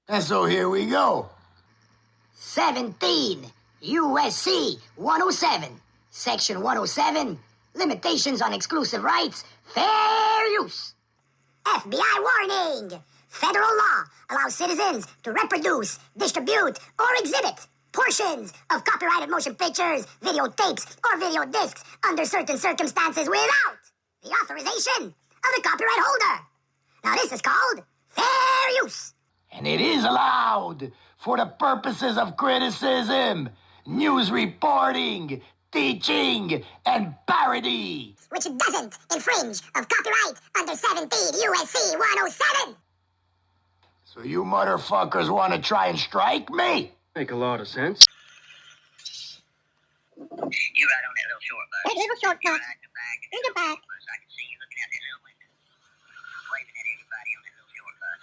And so here we go. 17 USC 107. Section 107. Limitations on exclusive rights. Fair use. FBI warning. Federal law allows citizens to reproduce, distribute, or exhibit portions of copyrighted motion pictures, videotapes, or video discs under certain circumstances without the authorization of the copyright holder. Now this is called fair use. And it is allowed for the purposes of criticism, news reporting, teaching, and parody. Which doesn't infringe of copyright under 17 USC 107. So you motherfuckers want to try and strike me? Make a lot of sense. You ride on that little short bus. That little short bus. In the back. I can see you looking out that little window, waving at everybody on that little short bus.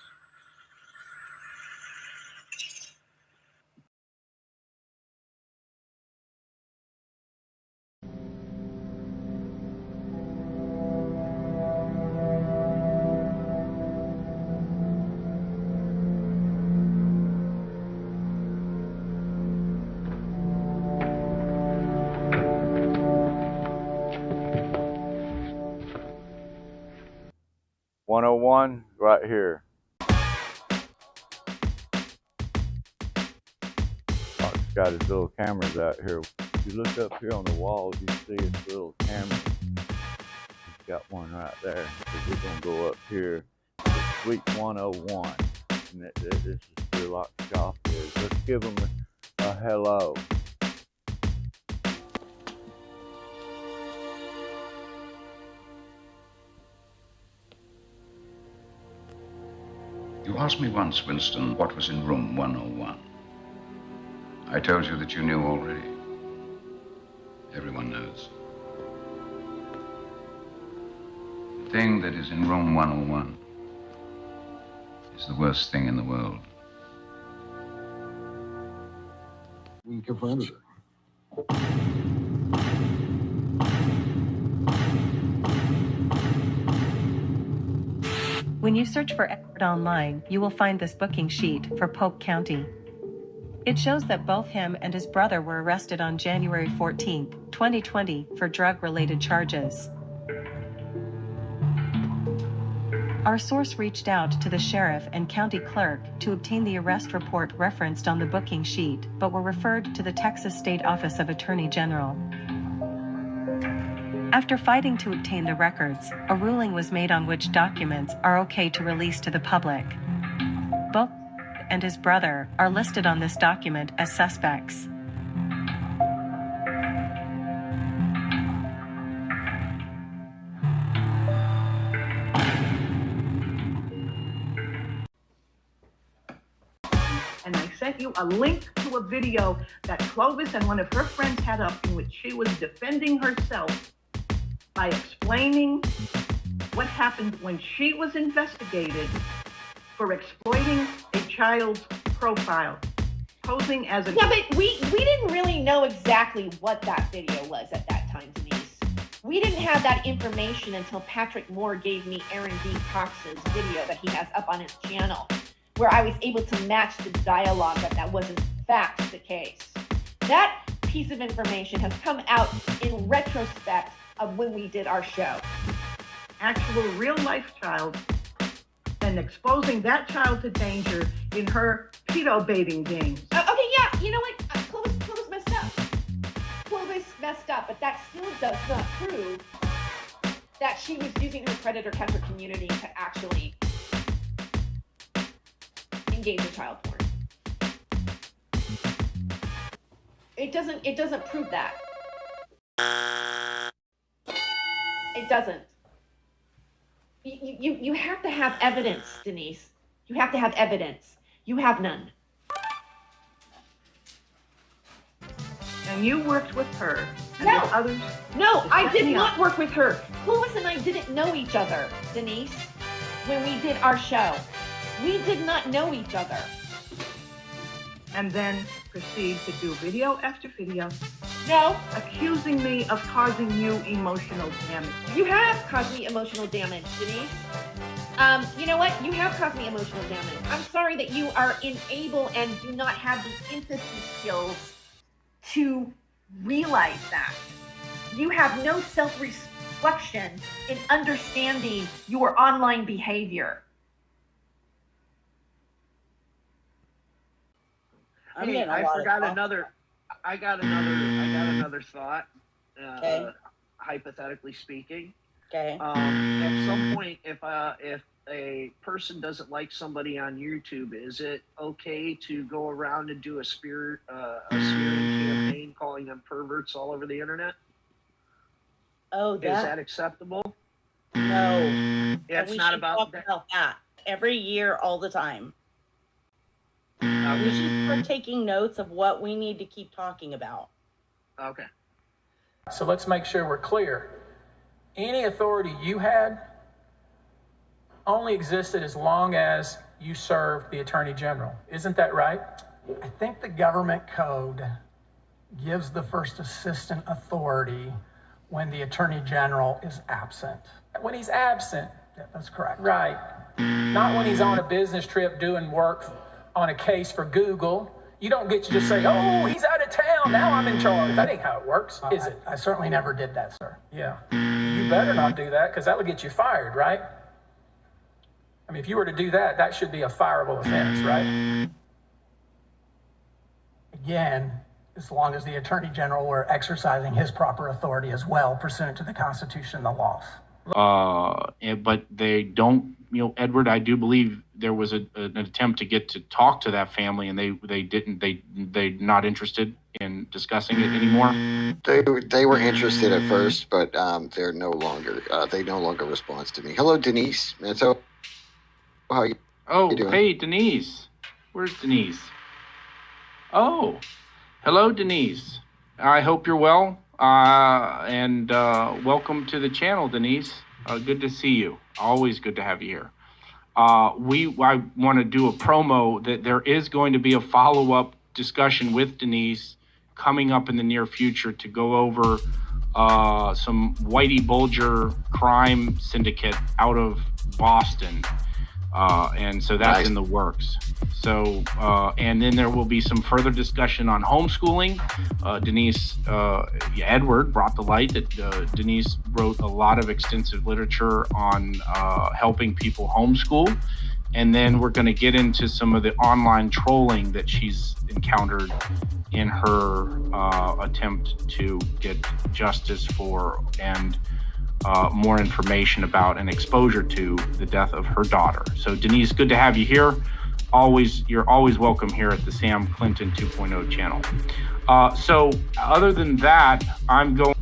.101 right here. Mark's got his little cameras out here. If you look up here on the walls, you see his little camera. He's got one right there. So we're going to go up here to Suite 101. And this is where Lock's shop is. Let's give him a hello. You asked me once, Winston, what was in room 101. I told you that you knew already. Everyone knows. The thing that is in room 101 is the worst thing in the world. We confronted her. When you search for Edward online, you will find this booking sheet for Polk County. It shows that both him and his brother were arrested on January 14, 2020 for drug-related charges. Our source reached out to the sheriff and county clerk to obtain the arrest report referenced on the booking sheet, but were referred to the Texas State Office of Attorney General. After fighting to obtain the records, a ruling was made on which documents are okay to release to the public. Both and his brother are listed on this document as suspects. And I sent you a link to a video that Clovis and one of her friends had up in which she was defending herself by explaining what happened when she was investigated for exploiting a child's profile, posing as a... Yeah, but we didn't really know exactly what that video was at that time, Denise. We didn't have that information until Patrick Moore gave me Aaron D. Cox's video that he has up on his channel, where I was able to match the dialogue that was in fact the case. That piece of information has come out in retrospect of when we did our show. Actual real-life child, and exposing that child to danger in her pedo-baiting games. Okay, yeah, you know what? Clovis messed up. Clovis messed up, but that still does not prove that she was using her predator-catcher community to actually engage in child porn. It doesn't prove that. It doesn't. You have to have evidence, Denise. You have to have evidence. You have none. And you worked with her and No. with others? No, I did not work with her. Clovis and I didn't know each other, Denise, when we did our show. We did not know each other. And then proceed to do video after video. No. Accusing me of causing you emotional damage. You have caused me emotional damage, Denise. You know what? You have caused me emotional damage. I'm sorry that you are unable and do not have the empathy skills to realize that. You have no self-reflection in understanding your online behavior. I got another thought. Okay. Hypothetically speaking. Okay. At some point, if a person doesn't like somebody on YouTube, is it okay to go around and do a smearing campaign calling them perverts all over the internet? Oh, is that acceptable? No. It's we not should about talk that. about that every year, all the time. We should start taking notes of what we need to keep talking about. Okay. So let's make sure we're clear. Any authority you had only existed as long as you served the Attorney General. Isn't that right? I think the government code gives the first assistant authority when the Attorney General is absent. When he's absent. Yeah, that's correct. Right. Not when he's on a business trip doing work on a case for Google. You don't get to just say, oh, he's out of town, now I'm in charge. That ain't how it works, is it? I certainly never did that, sir. Yeah. You better not do that, because that would get you fired, right? I mean, if you were to do that, that should be a fireable offense, right? Again, as long as the Attorney General were exercising his proper authority as well, pursuant to the Constitution and the laws. But they don't, Edward, I do believe there was an attempt to get to talk to that family, and they're not interested in discussing it anymore. They were interested at first, but they no longer respond to me. Hello, Denise. So, how you doing? Hey, Denise. Where's Denise? Oh, hello, Denise. I hope you're well. And welcome to the channel, Denise. Good to see you. Always good to have you here. I want to do a promo that there is going to be a follow-up discussion with Denise coming up in the near future to go over some Whitey Bulger crime syndicate out of Boston. And so that's nice. In the works. So, and then there will be some further discussion on homeschooling. Denise, Edward brought to light that Denise wrote a lot of extensive literature on helping people homeschool. And then we're going to get into some of the online trolling that she's encountered in her attempt to get justice for and more information about and exposure to the death of her daughter. So Denise, good to have you here. You're always welcome here at the Sam Clinton 2.0 channel. So other than that, I'm going.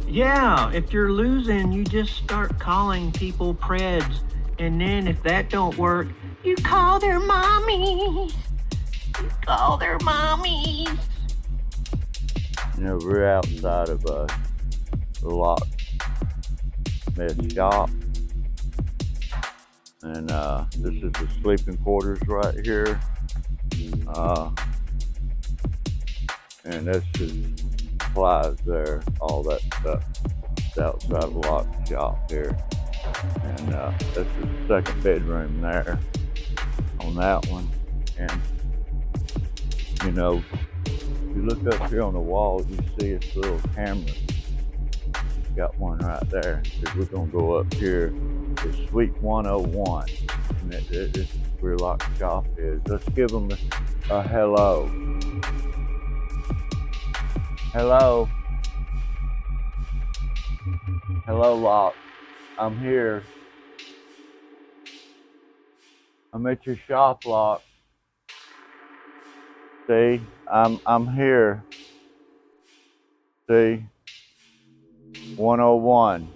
Yeah, if you're losing, you just start calling people preds. And then if that don't work, you call their mommies. We're outside of the LockSmith shop. And this is the sleeping quarters right here. And this is supplies there, all that stuff. It's outside of Lock shop here. And this is the second bedroom there on that one. And if you look up here on the wall, you see this little camera. Got one right there. We're gonna go up here. It's Suite 101, and this is where Lock Shop is. Let's give them a hello. Hello. Hello, Lock. I'm here. I'm at your shop, Lock. See, I'm here. See, 101,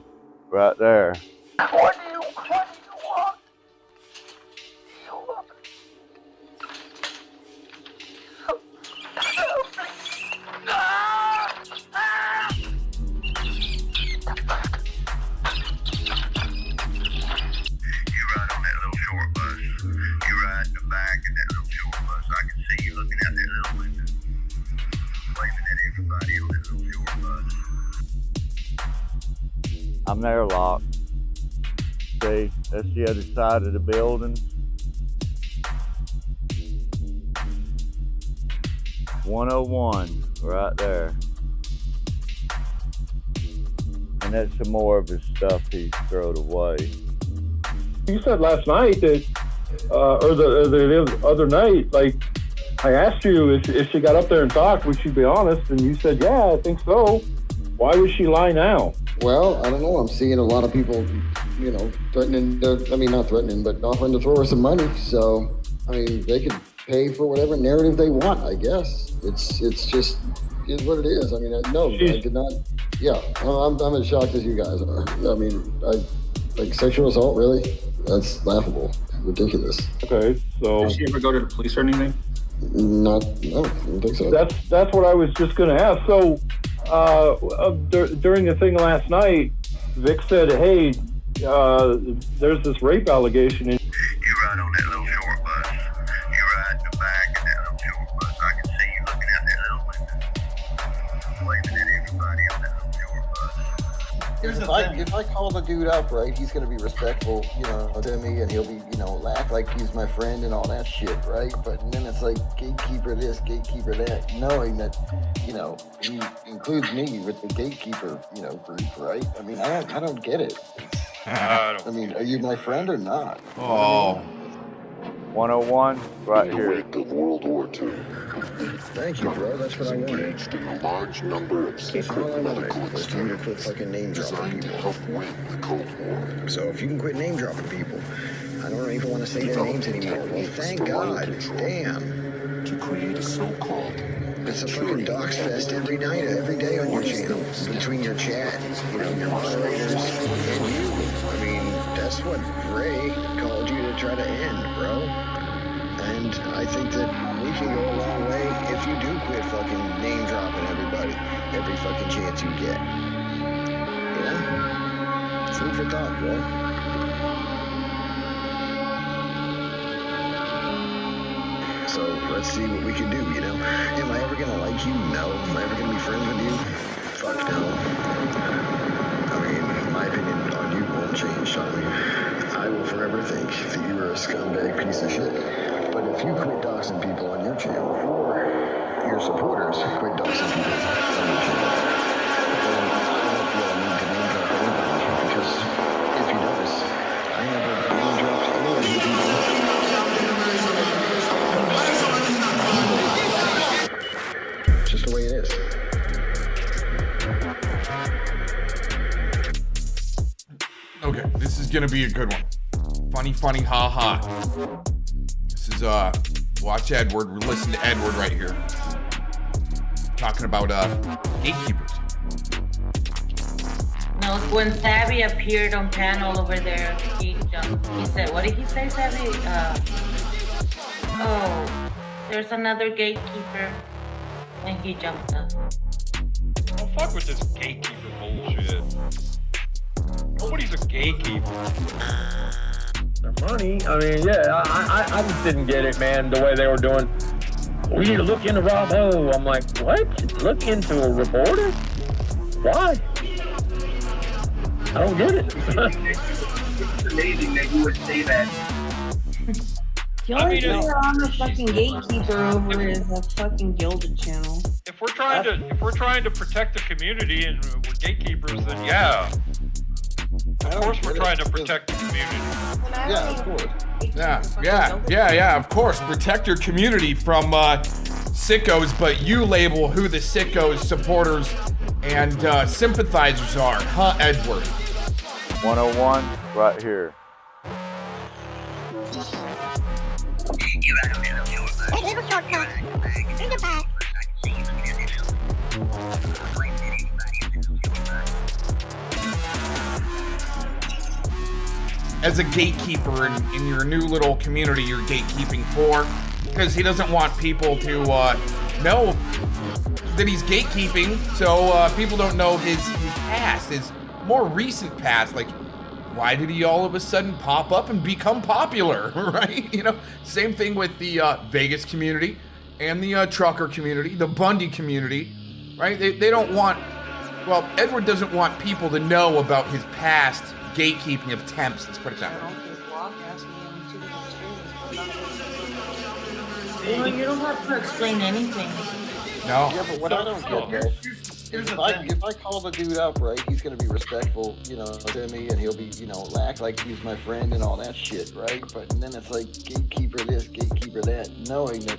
right there. What do you want? I'm there, Lock. See, that's the other side of the building. 101, right there. And that's some more of his stuff he's thrown away. You said last night that, or the other night, like, I asked you if she got up there and talked, would she be honest? And you said, yeah, I think so. Why would she lie now? Well, I don't know. I'm seeing a lot of people, you know, threatening to, I mean, not threatening, but offering to throw her some money. So, I mean, they could pay for whatever narrative they want, I guess. It's just is what it is. I mean, no, I did not. Yeah, I'm as shocked as you guys are. I mean, like sexual assault, really? That's laughable. Ridiculous. Okay, so. Did she ever go to the police or anything? No, I don't think so. That's what I was just going to ask. So, during the thing last night, Vic said, hey, there's this rape allegation. You ride on that little short bus. You ride in the back of that little short bus. I can see you looking out that little window, waving at everybody on that little short bus. If I call the dude up, right, he's gonna be respectful, you know, to me, and he'll be, you know, act like he's my friend and all that shit, right? But then it's like gatekeeper this, gatekeeper that, knowing that, you know, he includes me with the gatekeeper, you know, group, right? I mean, I don't get it. I mean, are you my friend or not? Oh. 101, right here. Of World War II. Thank you, bro. That's what I wanted. Engaged in a large number of secret medical was for you to quit fucking name dropping people. help win the Cold War. So if you can quit name dropping people, I don't even want to say their names anymore. Well, thank God. Damn. To create a so-called it's a fucking dox fest every night, every day on your channel, between your chat, you know, your moderators, and you. I mean, that's what Ray called you to try to end, bro. And I think that we can go a long way if you do quit fucking name dropping everybody every fucking chance you get. You know? Food for thought, bro. So let's see what we can do, you know? Am I ever gonna like you? No. Am I ever gonna be friends with you? Fuck no. I mean, my opinion on you won't change, Tommy. I will forever think that you are a scumbag piece of shit. But if you quit doxing people on your channel, or your supporters quit doxing people on your channel, then I don't feel I need to name drop anybody, because if you notice, I never name dropped any of you people. Just the way it is. Okay, this is gonna be a good one. Funny, ha. This is, watch Edward. We're listening to Edward right here. Talking about, gatekeepers. No, when Savvy appeared on panel over there, he jumped. He said, what did he say, Savvy? There's another gatekeeper. And he jumped up. Don't fuck with this gatekeeper bullshit. Nobody's a gatekeeper. Their money? I mean, yeah, I just didn't get it, man, the way they were doing. We need to look into Rob O. I'm like, what? Look into a reporter? Why? I don't get it. It's amazing that you would say that. The only thing on the fucking gatekeeper over is a fucking Gilded channel. If we're trying to protect the community and we're gatekeepers, then yeah. Of course we're trying to protect the community. Yeah, of course. Yeah, of course. Protect your community from sickos, but you label who the sickos, supporters, and sympathizers are, huh, Edward? 101, right here. Hey, little shortcut. In the back. As a gatekeeper in your new little community you're gatekeeping for, because he doesn't want people to know that he's gatekeeping, so people don't know his past, his more recent past. Like, why did he all of a sudden pop up and become popular, right? You know, same thing with the Vegas community and the trucker community, the Bundy community, right? They don't want, well, Edward doesn't want people to know about his past gatekeeping attempts. Let's put it that way. Well, you don't have to explain anything. No. Yeah, but what I don't get, though, if I call the dude up, right, he's gonna be respectful, you know, to me, and he'll be, you know, act like he's my friend and all that shit, right? But then it's like gatekeeper this, gatekeeper that, knowing that,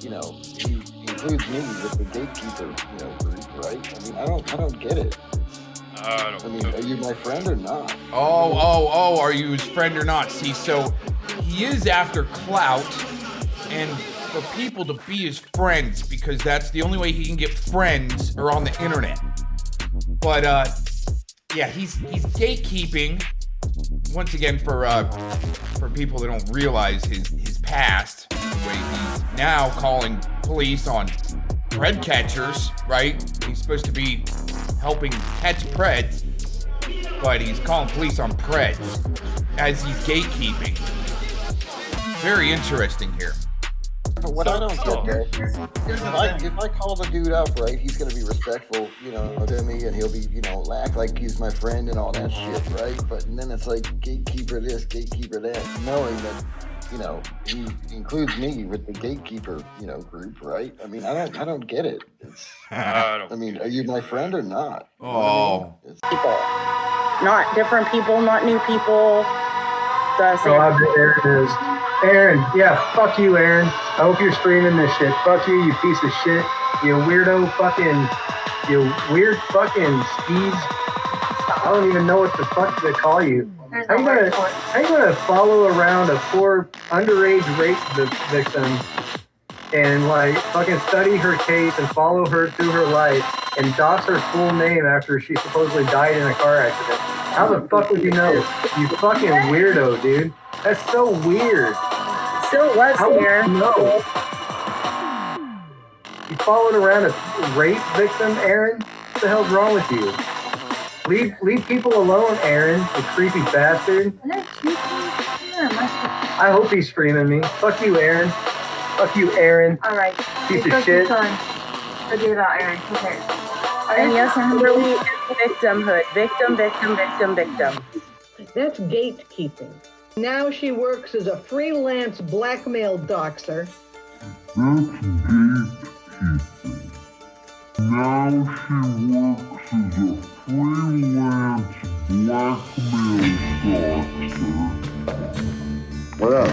you know, he includes me with the gatekeeper, you know, group, right? I mean, I don't get it. I mean, are you my friend or not? Oh, are you his friend or not? See, so he is after clout and for people to be his friends, because that's the only way he can get friends are on the internet. But yeah, he's gatekeeping once again for people that don't realize his past. The way he's now calling police on pred catchers, right? He's supposed to be helping catch preds, but he's calling police on preds as he's gatekeeping. Very interesting here. But what I don't get, though, if I call the dude up, right, he's gonna be respectful, you know, to me, and he'll be, you know, act like he's my friend and all that shit, right? But then it's like gatekeeper this, gatekeeper that, knowing that, you know, he includes me with the gatekeeper, you know, group, right? I mean, I don't get it. I mean, are you my friend or not? You know what I mean? People, not different people, not new people. The same. There it is. Aaron, yeah, fuck you, Aaron. I hope you're streaming this shit. Fuck you, you piece of shit. You weird fucking skis. I don't even know what the fuck to call you. How you gonna follow around a poor underage rape victim and like fucking study her case and follow her through her life and dox her full name after she supposedly died in a car accident? How the fuck would you know? You fucking weirdo, dude. That's so weird. Still was here. No. You followed around a rape victim, Aaron? What the hell's wrong with you? Leave people alone, Aaron, you creepy bastard. I hope he's streaming me. Fuck you, Aaron. Fuck you, Aaron. All right. Piece of shit. Forget about Aaron. Okay. And yes, really victimhood. Victim. That's gatekeeping. Now she works as a freelance blackmail doxer. That's gatekeeping. Now she works as a freelance blackmail doxer. Well,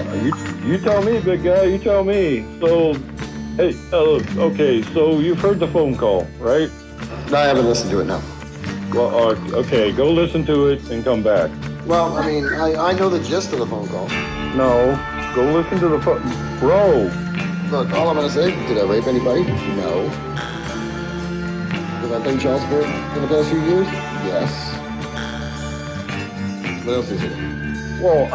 you tell me, big guy, you tell me. So, hey, okay, so you've heard the phone call, right? No, I haven't listened to it, no. Well, okay, go listen to it and come back. Well, I mean, I know the gist of the phone call. No, go listen to the phone. Bro. Look, all I'm gonna say, did I rape anybody? No. Did I pay child support in the past few years? Yes. What else is it? Well,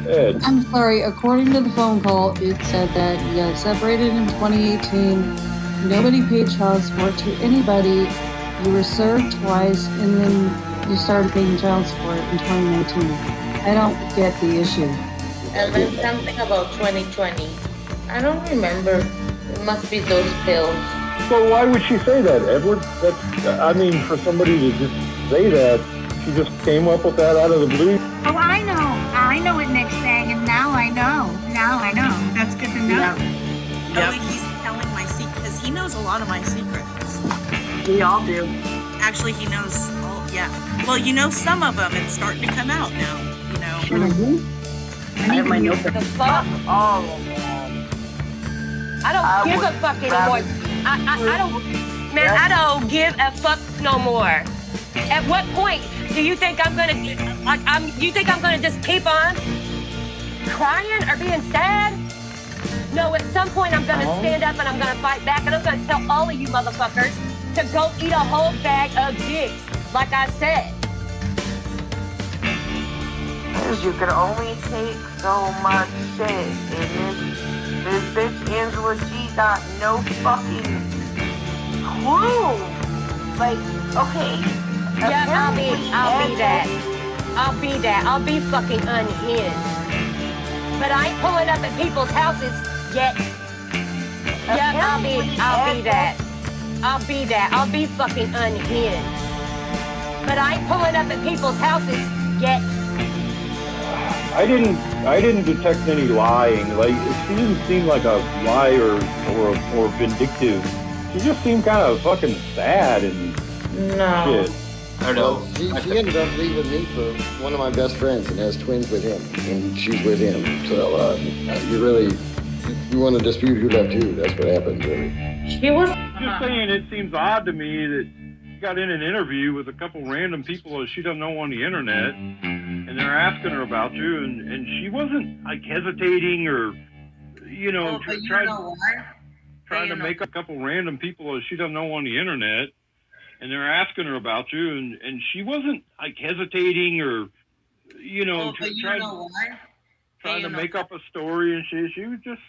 Ed. I'm sorry, according to the phone call, it said that you got separated in 2018, nobody paid child support to anybody, you were served twice, and then you started paying child support in 2019. I don't get the issue. And then something about 2020. I don't remember. It must be those pills. So why would she say that, Edward? I mean, for somebody to just say that, she just came up with that out of the blue. Oh, I know. I know what Nick's saying, and now I know. That's good to know. Yep. He's telling my secret, because he knows a lot of my secrets. We all do. Actually, he knows all, yeah. Well, you know some of them, it's starting to come out now, you know. Mm-hmm. I have my notebook. The fuck? Oh. I don't give a fuck anymore. I don't, man, I don't give a fuck no more. At what point do you think I'm gonna, you think I'm gonna just keep on crying or being sad? No, at some point I'm gonna stand up and I'm gonna fight back and I'm gonna tell all of you motherfuckers to go eat a whole bag of dicks, like I said. You can only take so much shit, and this bitch Angela G got no fucking clue. Like, okay. Yeah, I'll be that. I'll be fucking unhinged. But I ain't pulling up at people's houses yet. Yeah, I'll be that. I'll be fucking unhinged. But I ain't pulling up at people's houses Get. I didn't detect any lying. Like, she didn't seem like a liar or vindictive. She just seemed kind of fucking sad and shit. I don't know. Well, she ended up leaving me for one of my best friends and has twins with him, and she's with him. So you really, if you want to dispute who left who, that's what happened, really. She was Just saying, it seems odd to me that she got in an interview with a couple random people that she doesn't know on the internet, and they're asking her about you, and she wasn't like hesitating or, you know, trying to make a couple random people that she doesn't know on the internet, and they're asking her about you, and she wasn't like hesitating or, you know, trying to make up a story and shit. She was just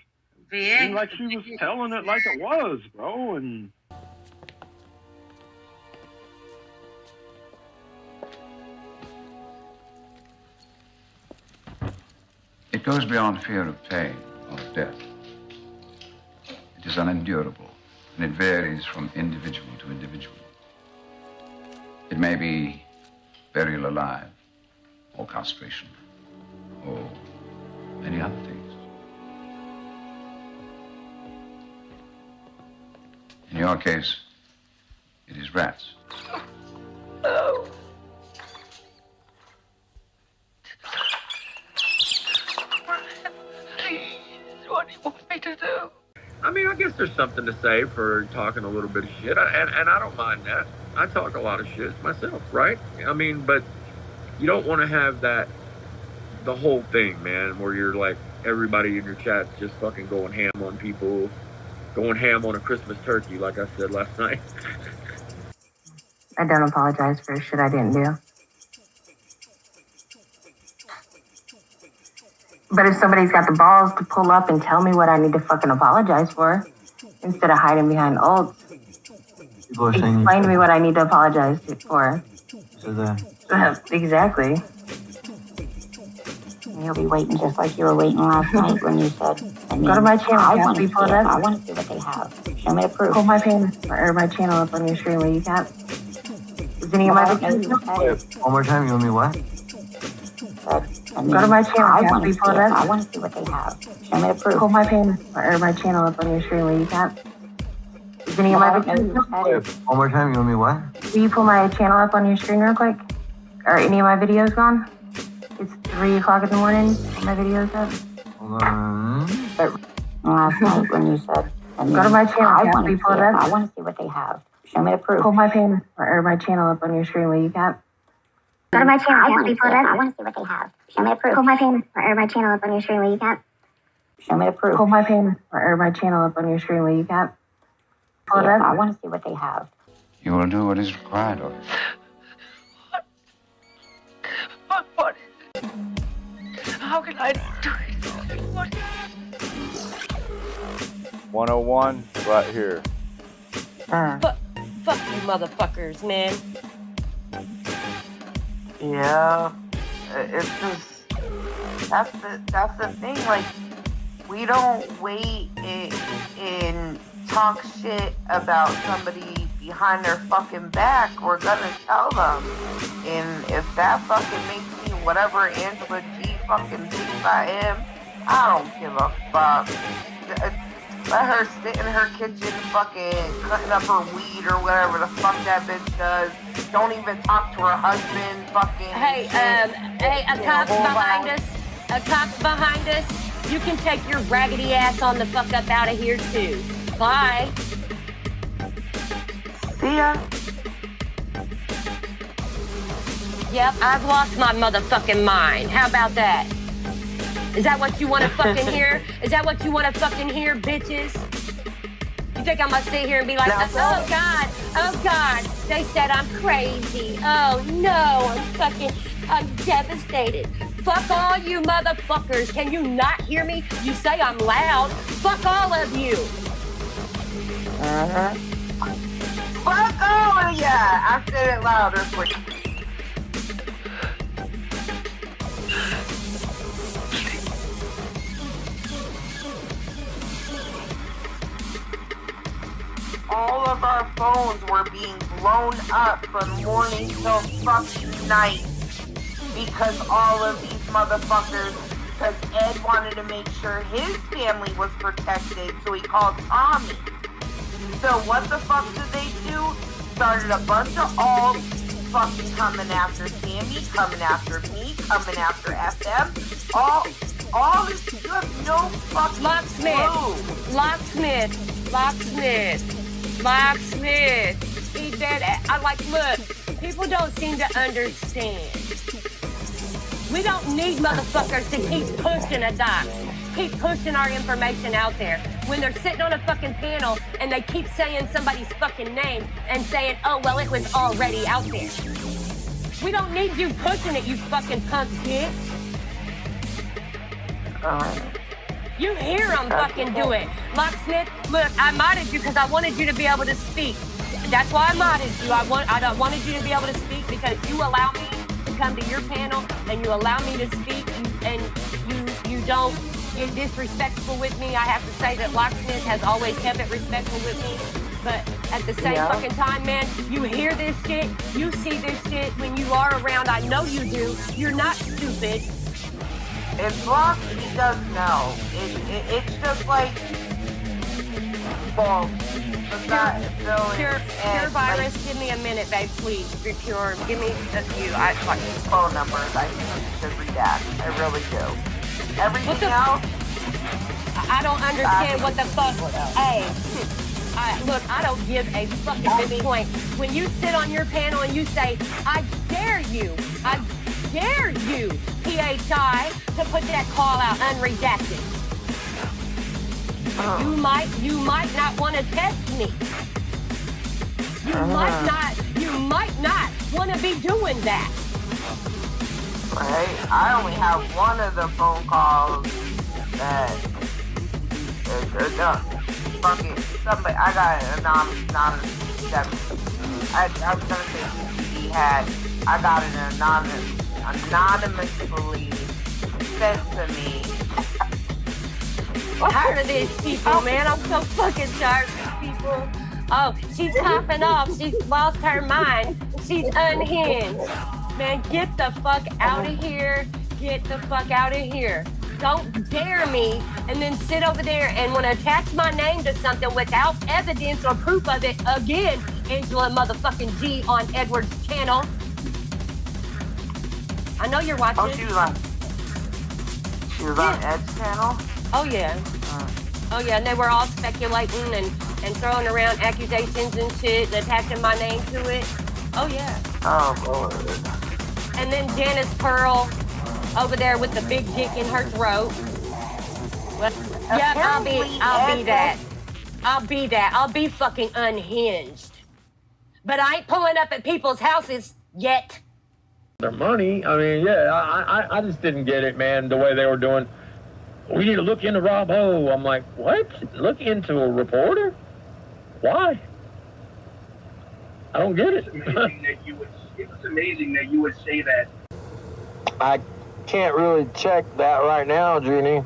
seemed like she was telling it like it was, bro, and. It goes beyond fear of pain or of death. It is unendurable, and it varies from individual to individual. It may be burial alive, or castration, or many other things. In your case, it is rats. Oh. What do you want me to do? I mean, I guess there's something to say for talking a little bit of shit, and I don't mind that. I talk a lot of shit myself, right? I mean, but you don't want to have that, the whole thing, man, where you're like, everybody in your chat just fucking going ham on people, going ham on a Christmas turkey, like I said last night. I don't apologize for shit I didn't do. But if somebody's got the balls to pull up and tell me what I need to fucking apologize for, instead of hiding behind alts, explain to me what I need to apologize for. Exactly. You'll be waiting just like you were waiting last night when you said, Go to my channel. I want to see what they have. Show me the proof. Pull my channel up on your screen where you can't. Is any of my videos? One more time, you want me what? Go to my channel. I want to see what they have. Show me the proof. Pull my channel up on your screen where you can't. Is any of my videos? One more time, you want me what? Will you pull my channel up on your screen real quick? Are any of my videos gone? It's 3 o'clock in the morning. Are my videos up? Hold on. Last night when you said, go to my channel. I want to see what they have. Show me the proof. Pull my channel up on your screen where you can't. Go to my channel. I want to see what they have. Show me the proof. Pull my channel up on your screen where you can't. Show me the proof. Pull my channel up on your screen where you can't. Pull it up. I want to see what they have. You will do what is required of you. What is it? How can I do it? What? 101, right here. Fuck you motherfuckers, man. Yeah, it's just that's the thing. Like, we don't wait and talk shit about somebody behind their fucking back. We're gonna tell them, and if that fucking makes me whatever Angela G fucking thinks I am, I don't give a fuck. Let her sit in her kitchen fucking cutting up her weed or whatever the fuck that bitch does. Don't even talk to her husband fucking. Hey, a cop's behind us. A cop's behind us. You can take your raggedy ass on the fuck up out of here too. Bye. See ya. Yep, I've lost my motherfucking mind. How about that? Is that what you want to fucking hear? Is that what you want to fucking hear, bitches? You think I'm gonna sit here and be like, oh God, they said I'm crazy. Oh no, I'm devastated. Fuck all you motherfuckers. Can you not hear me? You say I'm loud. Fuck all of you. Fuck all of ya. I said it louder for you. All of our phones were being blown up from morning till fucking night because all of these motherfuckers, because Ed wanted to make sure his family was protected, so he called Tommy. So what the fuck did they do? Started a bunch of alts fucking coming after Sammy, coming after me, coming after FM. All this, you have no fucking clue. Locksmith. He said, I like, look, people don't seem to understand. We don't need motherfuckers to keep pushing a dox, keep pushing our information out there. When they're sitting on a fucking panel and they keep saying somebody's fucking name and saying, oh, well, it was already out there. We don't need you pushing it, you fucking punk bitch. You hear them fucking do it. Locksmith, look, I modded you because I wanted you to be able to speak. That's why I modded you. I wanted you to be able to speak because you allow me to come to your panel and you allow me to speak and you don't get disrespectful with me. I have to say that Locksmith has always kept it respectful with me. But at the same fucking time, man, you hear this shit, you see this shit when you are around. I know you do. You're not stupid. It's locked, he does know. It's just like, well, Pure virus, give me a minute, babe, please. Pure, give me a few. Phone numbers, I should redact. I really do. Everything else, I don't understand what the fuck. Hey, look, I don't give a fuck at this point. When you sit on your panel and you say, I dare you, PHI, to put that call out unredacted. You might not want to test me. You might not want to be doing that. Right? I only have one of the phone calls that they're done. Fucking somebody, I got an anonymous. I was gonna say he had. I got an anonymously sent to me. Tired of these people, man. I'm so fucking tired of these people. Oh, she's popping off. She's lost her mind. She's unhinged. Man, get the fuck out of here. Get the fuck out of here. Don't dare me and then sit over there and want to attach my name to something without evidence or proof of it. Again, Angela motherfucking G on Edward's channel. I know you're watching. Oh, she was on Ed's channel? Oh, yeah. Oh, yeah, and they were all speculating and throwing around accusations and shit and attaching my name to it. Oh, yeah. Oh, Lord. And then Janice Pearl over there with the big dick in her throat. Well, yeah, I'll be that. I'll be fucking unhinged. But I ain't pulling up at people's houses yet. Their money, I mean, yeah, I just didn't get it, man, the way they were doing. We need to look into Rob Ho. I'm like, what? Look into a reporter? Why? I don't get it. It's amazing that you would say that. I can't really check that right now, Jeannie.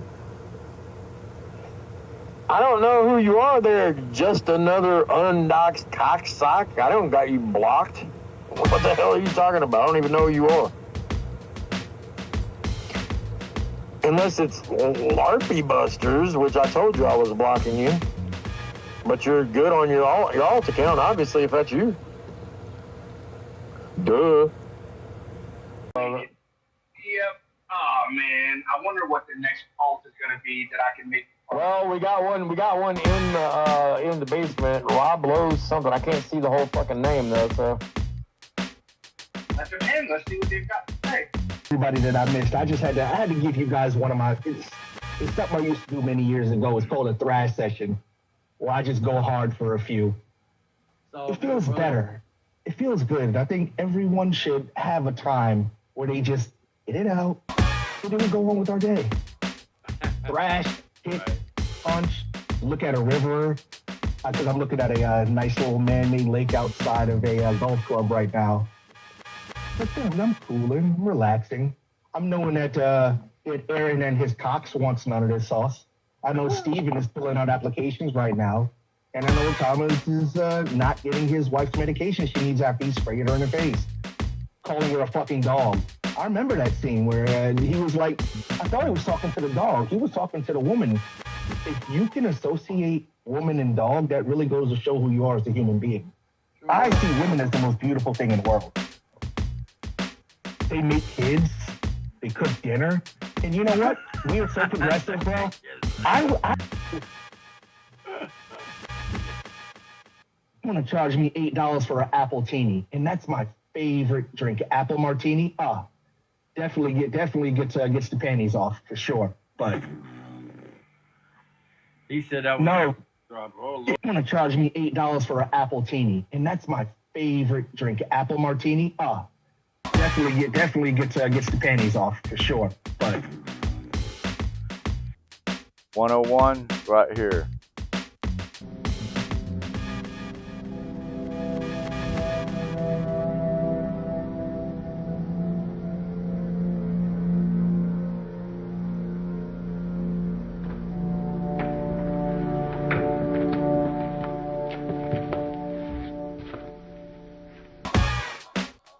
I don't know who you are there, just another undoxed cocksock. I don't got you blocked. What the hell are you talking about? I don't even know who you are. Unless it's LARPy Busters, which I told you I was blocking you. But you're good on your alt account, obviously, if that's you. Duh. Yep. Oh man, I wonder what the next alt is gonna be that I can make. Well, we got one in the basement. Rob Lowe's something. I can't see the whole fucking name though, so. Let them in. Let's see what they've got to say. Everybody that I missed, I had to give you guys one of my. It's something I used to do many years ago. It's called a thrash session, where I just go hard for a few. It feels better. It feels good. I think everyone should have a time where they just get it out and then we go on with our day. Thrash, hit, punch, look at a river. Because I'm looking at a nice little man-made lake outside of a golf club right now. But then I'm cooling, I'm relaxing. I'm knowing that Aaron and his cocks wants none of this sauce. I know Steven is filling out applications right now. And I know Thomas is not getting his wife's medication she needs after he sprayed her in the face. Calling her a fucking dog. I remember that scene where he was like, I thought he was talking to the dog. He was talking to the woman. If you can associate woman and dog, that really goes to show who you are as a human being. I see women as the most beautiful thing in the world. They make kids, they cook dinner, and you know what? We are so progressive, bro. I want to charge me $8 for an apple teeny, and that's my favorite drink, apple martini. Definitely gets the panties off for sure. But He said that was no, oh, you want to charge me $8 for an apple teeny, and that's my favorite drink, apple martini. Definitely gets the panties off for sure. But 101 right here.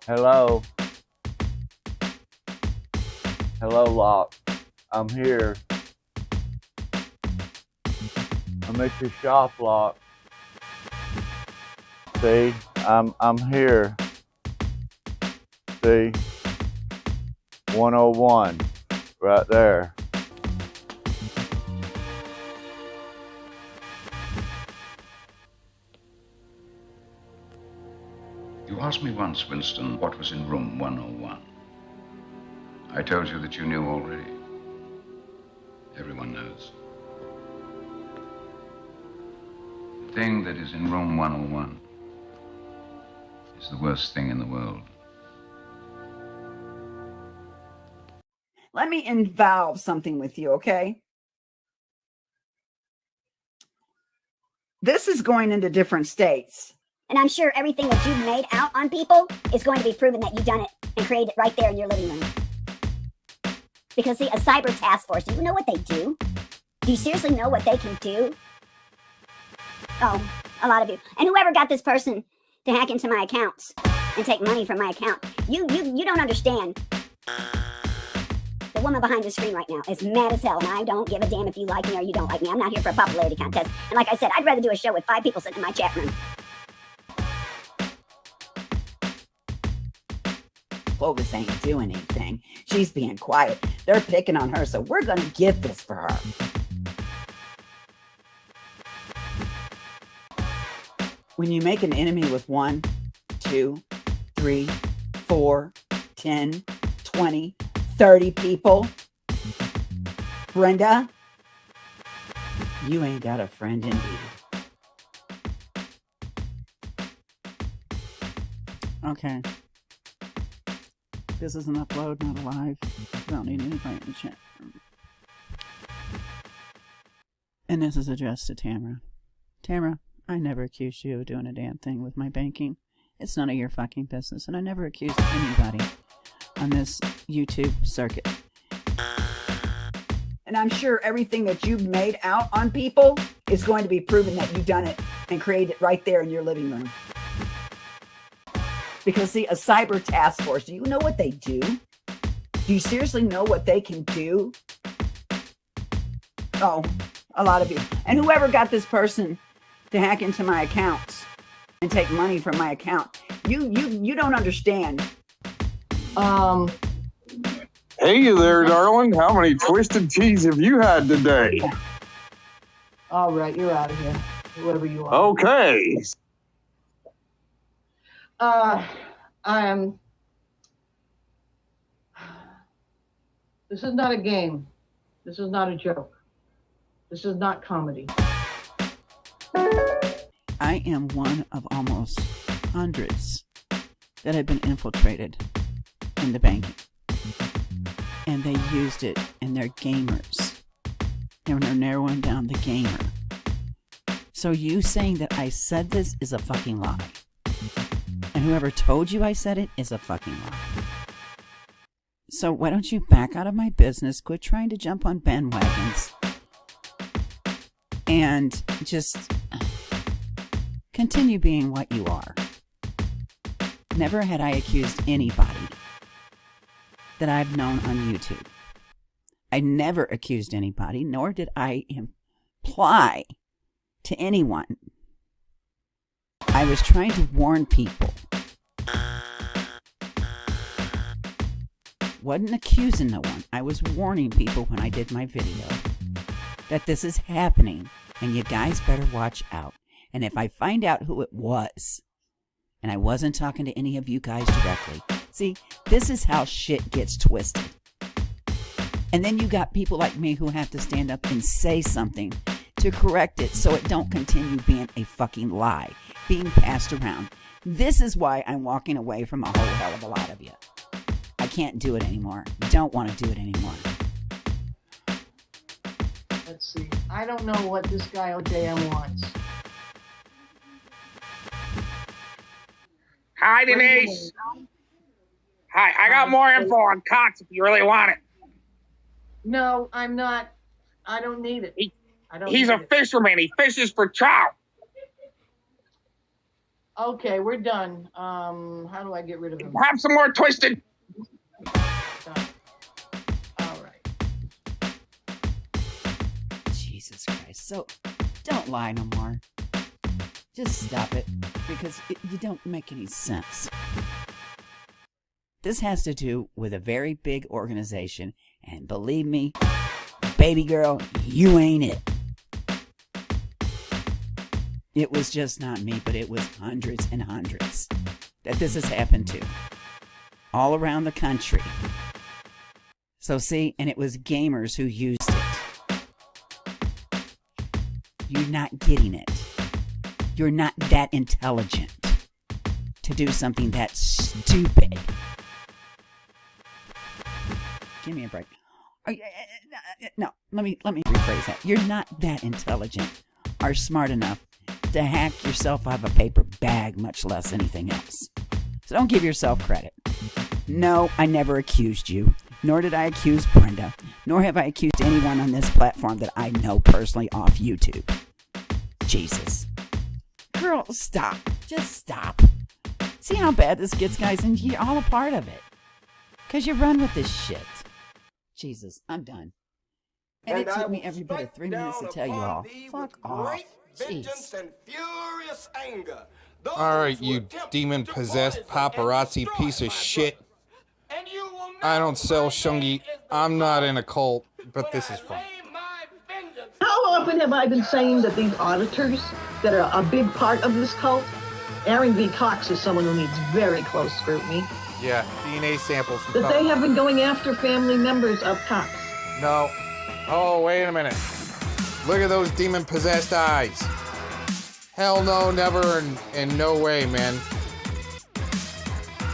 Hello. Hello, Lock. I'm here. I'm at your shop, Lock. See, I'm here. See, 101, right there. You asked me once, Winston, what was in room 101. I told you that you knew already. Everyone knows. The thing that is in room 101 is the worst thing in the world. Let me involve something with you, okay? This is going into different states. And I'm sure everything that you've made out on people is going to be proven that you've done it and created it right there in your living room. Because see, a cyber task force, do you know what they do? Do you seriously know what they can do? Oh, a lot of you. And whoever got this person to hack into my accounts and take money from my account, you don't understand. The woman behind the screen right now is mad as hell, and I don't give a damn if you like me or you don't like me. I'm not here for a popularity contest. And like I said, I'd rather do a show with 5 people sitting in my chat room. Clovis ain't doing anything. She's being quiet. They're picking on her, so we're going to get this for her. When you make an enemy with 1, 2, 3, 4, 10, 20, 30 people, Brenda, you ain't got a friend indeed. Okay. This is an upload, not a live. I don't need anybody in the chat room. And this is addressed to Tamara. Tamara, I never accused you of doing a damn thing with my banking. It's none of your fucking business, and I never accused anybody on this YouTube circuit. And I'm sure everything that you've made out on people is going to be proven that you've done it and created it right there in your living room. Because, see, a cyber task force, do you know what they do? Do you seriously know what they can do? Oh, a lot of you. And whoever got this person to hack into my accounts and take money from my account, you don't understand. Hey there, darling. How many twisted teas have you had today? All right, you're out of here, whoever you are. Okay. This is not a game. This is not a joke. This is not comedy. I am one of almost hundreds that have been infiltrated in the banking. And they used it, and they're gamers. And they're narrowing down the gamer. So you saying that I said this is a fucking lie. And whoever told you I said it is a fucking lie. So why don't you back out of my business, quit trying to jump on bandwagons, and just continue being what you are. Never had I accused anybody that I've known on YouTube. I never accused anybody, nor did I imply to anyone. I was trying to warn people. Wasn't accusing no one. I was warning people when I did my video that this is happening and you guys better watch out. And if I find out who it was, and I wasn't talking to any of you guys directly, see, this is how shit gets twisted. And then you got people like me who have to stand up and say something to correct it so it don't continue being a fucking lie, being passed around. This is why I'm walking away from a whole hell of a lot of you. I can't do it anymore. Don't want to do it anymore. Let's see. I don't know what this guy OJM wants. Hi, Denise. Hi, I got more info on Cox if you really want it. No, I'm not. I don't need it. He's a fisherman. He fishes for trout. Okay, we're done. How do I get rid of him? Have some more twisted. All right. Jesus Christ. So, don't lie no more. Just stop it, because you don't make any sense. This has to do with a very big organization, and believe me, baby girl, you ain't it. It was just not me, but it was hundreds and hundreds that this has happened to. All around the country. So see, and it was gamers who used it. You're not getting it. You're not that intelligent to do something that stupid. Give me a break. No, let me rephrase that. You're not that intelligent or smart enough to hack yourself out of a paper bag, much less anything else. So don't give yourself credit. No, I never accused you, nor did I accuse Brenda, nor have I accused anyone on this platform that I know personally off YouTube. Jesus. Girl, stop. Just stop. See how bad this gets, guys? And you're all a part of it. Because you run with this shit. Jesus, I'm done. And it took me every bit of 3 minutes to tell you all. Fuck off. Jeez. Alright, you demon-possessed paparazzi piece of shit. I don't sell shungi. I'm not in a cult, but this is fun. How often have I been saying that these auditors that are a big part of this cult, Aaron V. Cox is someone who needs very close scrutiny, Yeah, DNA samples. that they have been going after family members of Cox. No. Oh, wait a minute. Look at those demon-possessed eyes. Hell no, never, and no way, man.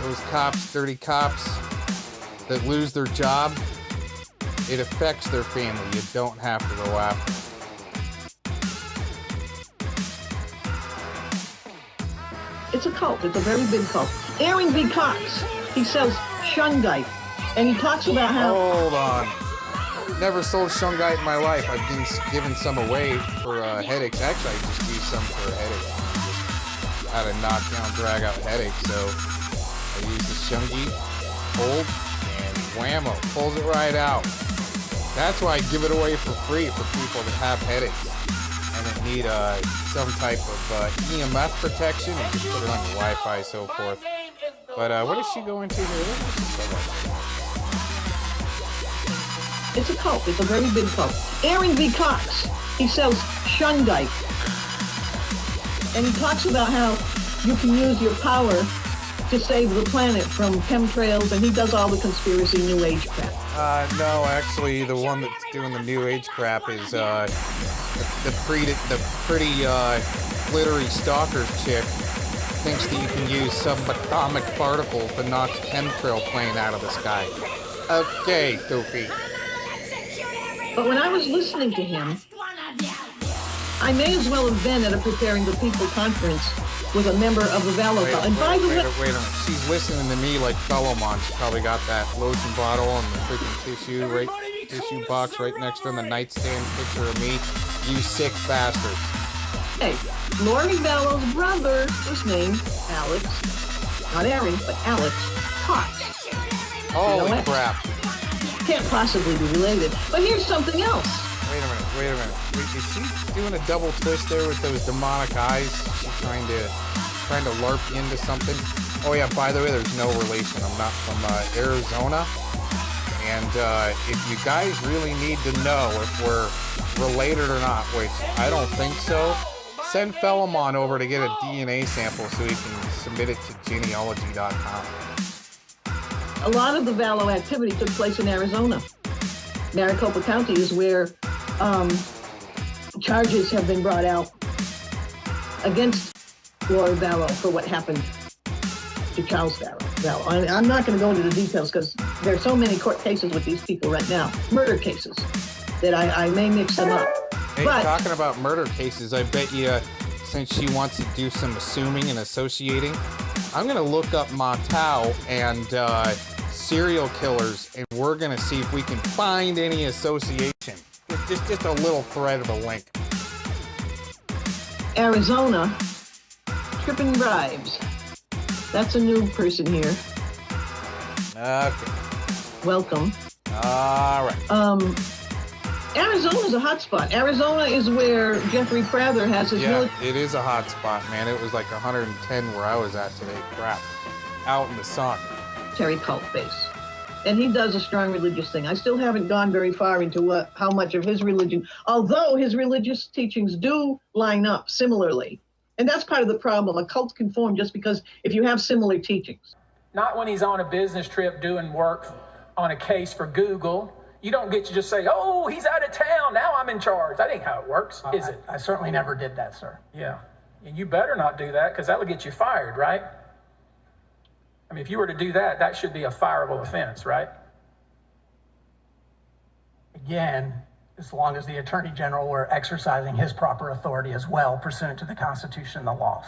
Those cops, dirty cops that lose their job, it affects their family. You don't have to go after them. It's a cult. It's a very big cult. Aaron V. Cox, he sells shungite, and he talks about how... Hold on. Never sold shungite in my life. I've been given some away for headaches. Actually, I just use some for headaches. Just how to knock down, drag out headaches. So I use the shungi, hold, and whammo, pulls it right out. That's why I give it away for free for people that have headaches and that need some type of EMF protection, and just put it on your Wi-Fi, so forth. But what is she going to here? It's a cult. It's a very big cult. Aaron V. Cox, he sells shungite. And he talks about how you can use your power to save the planet from chemtrails, and he does all the conspiracy New Age crap. No, actually, the one that's doing the New Age crap is the pretty glittery stalker chick thinks that you can use subatomic particles to knock a chemtrail plane out of the sky. Okay, Sophie. But when I was listening to him, I may as well have been at a Preparing the People conference with a member of the Valo. And by the way, wait a minute. She's listening to me like Fellowmon. She probably got that lotion bottle and the freaking tissue box right next to the nightstand picture of me. You sick bastard. hey, Lori Valo's brother was named Alex, not Aaron, but Alex Cox. Holy crap. Can't possibly be related. But here's something else. Wait a minute. Wait, is she doing a double twist there with those demonic eyes? She's trying to LARP you into something? Oh yeah, by the way, there's no relation. I'm not from Arizona. And if you guys really need to know if we're related or not, which I don't think so, send Philemon over to get a DNA sample so he can submit it to genealogy.com. A lot of the Valo activity took place in Arizona. Maricopa County is where charges have been brought out against Lord Valo for what happened to Charles Valo. I'm not going to go into the details because there are so many court cases with these people right now, murder cases, that I may mix them up. Hey, but talking about murder cases, I bet you, since she wants to do some assuming and associating, I'm going to look up Matau and serial killers, and we're going to see if we can find any association. Just a little thread of a link. Arizona, tripping bribes. That's a new person here. Okay. Welcome. All right. Arizona's a hot spot. Arizona is where Jeffrey Prather has his it is a hot spot, man. It was like 110 where I was at today. Crap. Out in the sun. Terry cult base. And he does a strong religious thing. I still haven't gone very far into how much of his religion, although his religious teachings do line up similarly. And that's part of the problem. A cult can form just because if you have similar teachings. Not when he's on a business trip doing work on a case for Google. You don't get to just say, oh, he's out of town, now I'm in charge. That ain't how it works, is it? I certainly never did that, sir. Yeah. And you better not do that, because that would get you fired, right? I mean, if you were to do that, that should be a fireable offense, right? Again, as long as the Attorney General were exercising his proper authority as well, pursuant to the Constitution and the laws.